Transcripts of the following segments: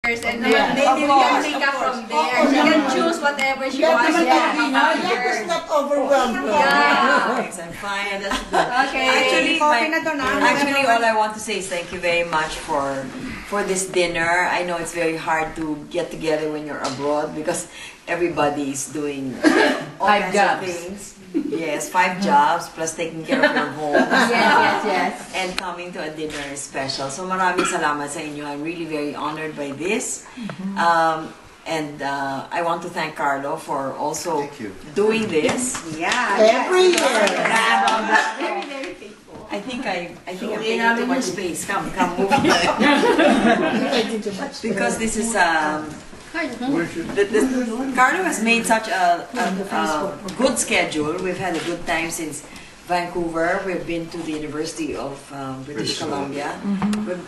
And they will pick up from there. She can choose whatever she wants. It's not overwhelmed. Yeah. Thanks, I'm fine. That's good. Okay. Actually, all I want to say is thank you very much for this dinner. I know it's very hard to get together when you're abroad because everybody is doing all kinds of things. Yes, 5 jobs plus taking care of your home. Yes. And coming to a dinner is special. So maraming salamat sa inyo. I'm really very honored by this. And I want to thank Carlo for also doing this. Every year. Very faithful. I think I'm taking too much space. Come, move here. Because this is Carlo has made such a good schedule. We've had a good time since Vancouver. We've been to the University of British Columbia.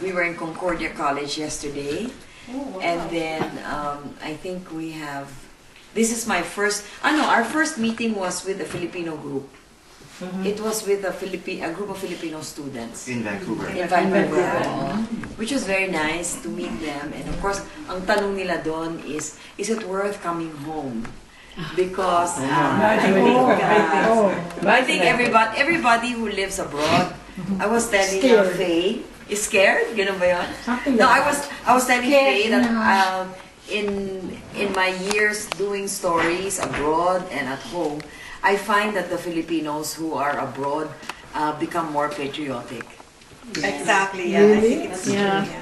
We were in Concordia College yesterday. And then I think we have, this is my first, our first meeting was with a Filipino group. It was with a group of Filipino students. In Vancouver. In Vancouver. Which was very nice to meet them. And of course, ang tanong nila doon is it worth coming home? Because I think everybody who lives abroad, I was telling Faye, is scared? Ganun ba yun? No, I was telling Faye that in my years doing stories abroad and at home, I find that the Filipinos who are abroad become more patriotic. Exactly, yeah. Really? I think it's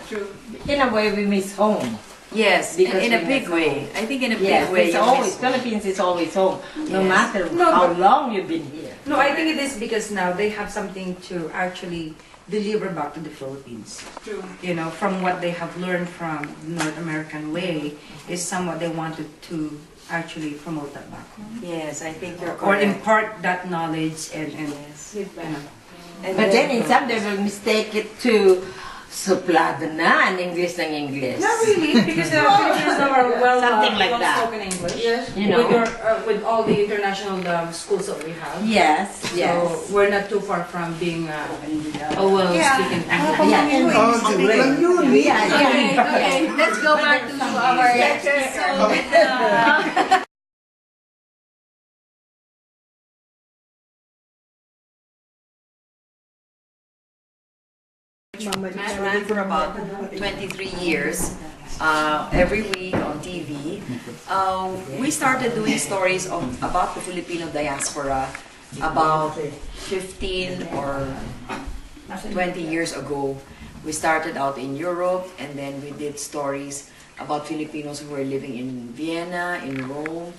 True. in a way we miss home. Yes, in a big way. I think in a big way. It's always, Philippines is always home, no matter how long you've been here. No, I think it is because now they have something to actually deliver back to the Philippines. True. You know, from what they have learned from the North American way is somewhat they wanted to actually promote that back home. Yes, I think you're Or correct. impart that knowledge and Yes. you know. But then in some they will mistake it to suplado na, English ng English. Not really, because the Filipinos are Something like that. spoken English. Yes. You know. With all the international schools that we have. Yes, yes. So we're not too far from being well-speaking English. Okay. Let's go back to our lecture. So, Ran for about 23 years, every week on TV. We started doing stories about the Filipino diaspora about 15 or 20 years ago. We started out in Europe, and then we did stories about Filipinos who were living in Vienna, in Rome.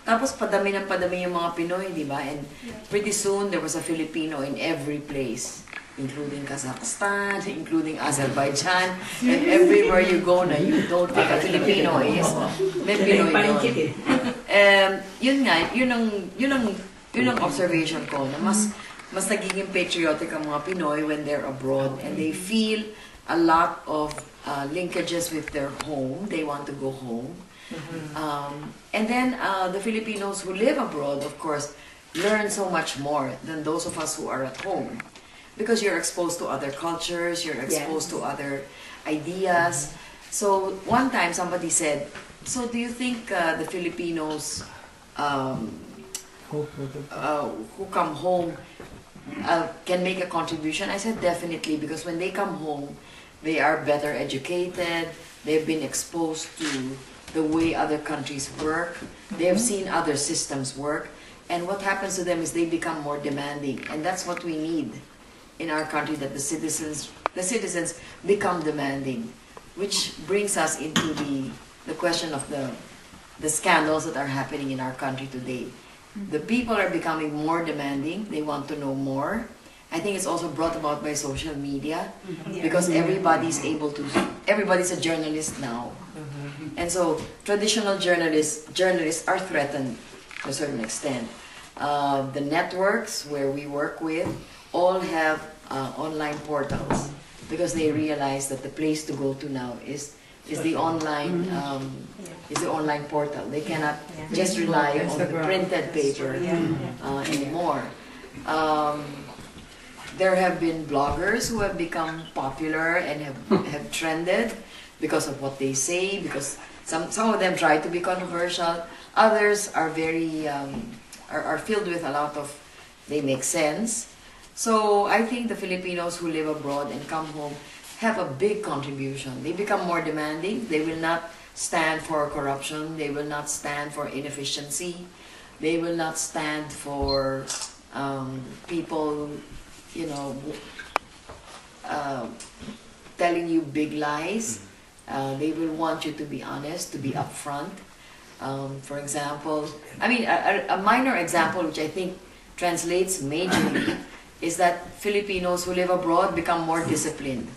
Tapos padami yung mga Pinoy, di ba? And pretty soon there was a Filipino in every place, including Kazakhstan, including Azerbaijan, and everywhere you go na you don't think a Filipino is, may Pinoy doon. Yun ang observation ko, na mas nagiging patriotic ang mga Pinoy when they're abroad, and they feel a lot of linkages with their home. They want to go home. And then the Filipinos who live abroad, of course, learn so much more than those of us who are at home. Because you're exposed to other cultures, you're exposed to other ideas. So one time somebody said, so do you think the Filipinos who come home can make a contribution? I said definitely, because when they come home, they are better educated, they've been exposed to the way other countries work, they have seen other systems work, and what happens to them is they become more demanding, and that's what we need in our country, that the citizens become demanding, which brings us into the question of the scandals that are happening in our country today. The people are becoming more demanding, they want to know more. I think it's also brought about by social media, because everybody's a journalist now. And so traditional journalists are threatened to a certain extent. The networks where we work with all have online portals, because they realize that the place to go to now is the online portal. They cannot just rely on the printed paper anymore. There have been bloggers who have become popular and have trended. because of what they say, because some of them try to be controversial. Others are very are filled with a lot of, they make sense. So I think the Filipinos who live abroad and come home have a big contribution. They become more demanding. They will not stand for corruption. They will not stand for inefficiency. They will not stand for people, you know, telling you big lies. They will want you to be honest, to be upfront. For example, I mean, a minor example which I think translates majorly is that Filipinos who live abroad become more disciplined.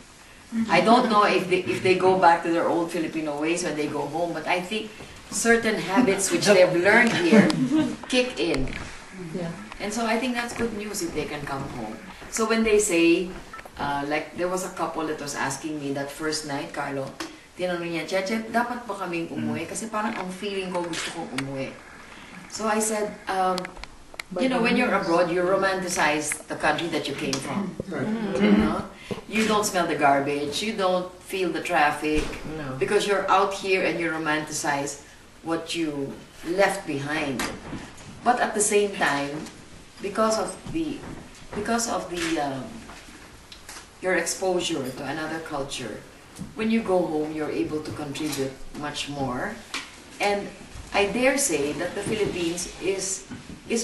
I don't know if they go back to their old Filipino ways when they go home, but I think certain habits which they've learned here kick in. Yeah. And so I think that's good news if they can come home. So when they say, like there was a couple that was asking me that first night, Carlo, tinanong niya, Cheche, dapat ba kaming umuwi? Kasi parang ang feeling ko gusto kong umuwi. So I said, you know, when you're abroad, you romanticize the country that you came from. You know? You don't smell the garbage, you don't feel the traffic, because you're out here and you romanticize what you left behind. But at the same time, because of your exposure to another culture, when you go home, you're able to contribute much more. And I dare say that the Philippines is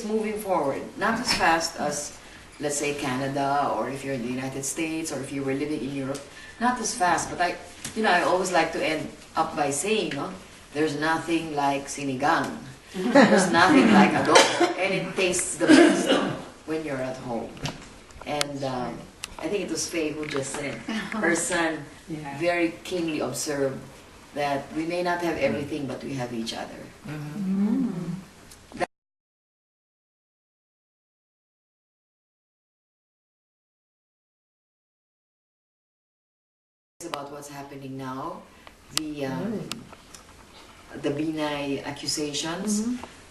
moving forward, not as fast as, let's say, Canada, or if you're in the United States, or if you were living in Europe, not as fast. But I always like to end up by saying, no, there's nothing like sinigang. There's nothing like adobo, and it tastes the best when you're at home. And I think it was Faye who just said, her son very keenly observed that we may not have everything, but we have each other. About what's happening now, the Binay accusations.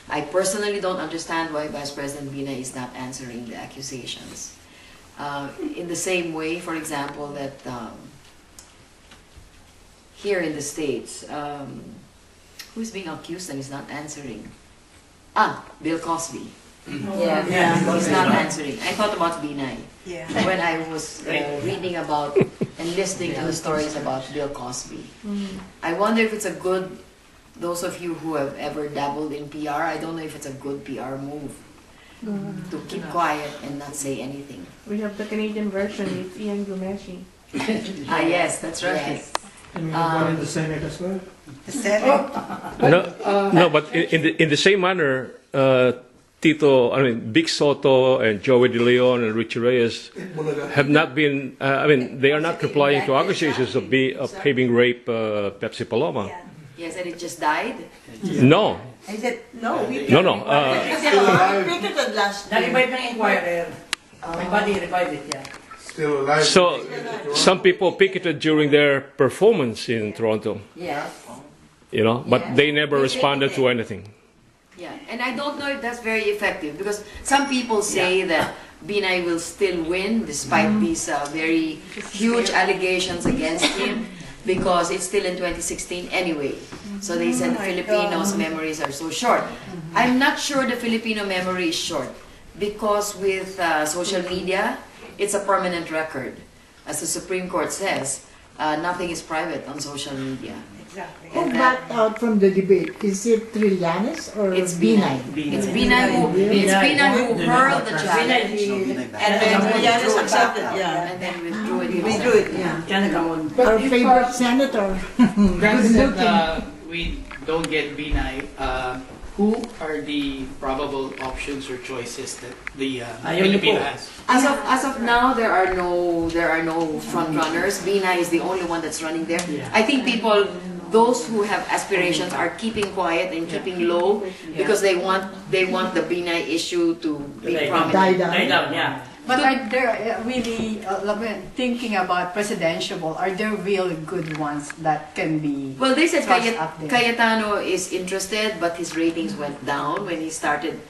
I personally don't understand why Vice President Binay is not answering the accusations. In the same way, for example, that here in the States, who's being accused and is not answering? Bill Cosby. He's not answering. I thought about Binay when I was reading about and listening to the stories about Bill Cosby. I wonder if it's a good, those of you who have ever dabbled in PR, I don't know if it's a good PR move to keep quiet and not say anything. We have the Canadian version, it's Ian Gumeshi. Yes, that's right. Yes. And one in the Senate as well. The Senate. No, but in the same manner, Big Soto and Joey De Leon and Richie Reyes have not been, they are not replying to accusations of having raped Pepsi Paloma. Yes, and it just died? No. Is it? No. No. Still alive. Picketed last year. Nag-revive ng Inquirer. My body revived it, yeah. Still alive. So some people picketed during their performance in Toronto, Yes. but they never responded to anything. Yeah, and I don't know if that's very effective, because some people say that Binay will still win despite these very huge allegations against him, because it's still in 2016 anyway. So they said the Filipinos' memories are so short. I'm not sure the Filipino memory is short, because with social media, it's a permanent record. As the Supreme Court says, nothing is private on social media. Exactly. Who backed out from the debate? Is it Trillanes or It's Binay. It's Binay who hurled the challenge And then Trillanes accepted, and then withdrew it. Withdrew it, yeah. Our favorite senator. Granted that we don't get Binay, who are the probable options or choices that the Filipino has? As of now, there are no front runners. Binay is the only one that's running there. I think those who have aspirations are keeping quiet and keeping low, because they want the Binay issue to be prominent. Die down. Yeah. But are there really, thinking about presidential, are there really good ones that can be Well, they said thrust up there? Cayetano is interested, but his ratings went down when he started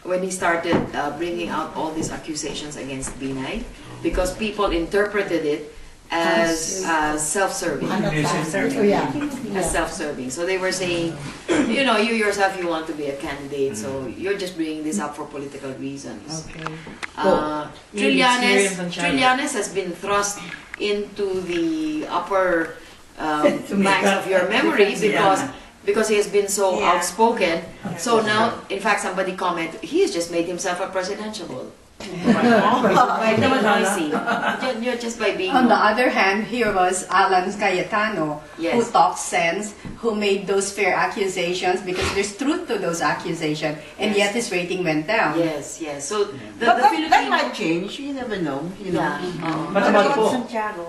bringing out all these accusations against Binay, because people interpreted it as self-serving. Oh, yeah. As self-serving. So they were saying, you know, you yourself, you want to be a candidate, so you're just bringing this up for political reasons. Okay. Trillanes has been thrust into the upper banks of your memory because he has been so outspoken. So now, in fact, somebody commented, he has just made himself a presidentiable. By being noisy. You're just by being On the other hand, here was Alan Cayetano, who Yes. talked sense, who made those fair accusations because there's truth to those accusations, and yet his rating went down. Yes, yes. So the But that Filipino... might change. You never know. You know. Yeah. What about po?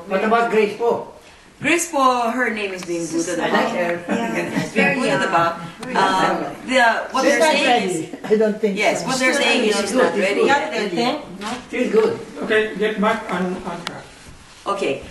What about Grace po? Grace po, her name is being booted I like about. her. It's being booted about. What She's they're not saying is... ready. I don't think Yes, so. what they're saying is she's not ready. Not ready. She's good. Okay, get back on track. Okay,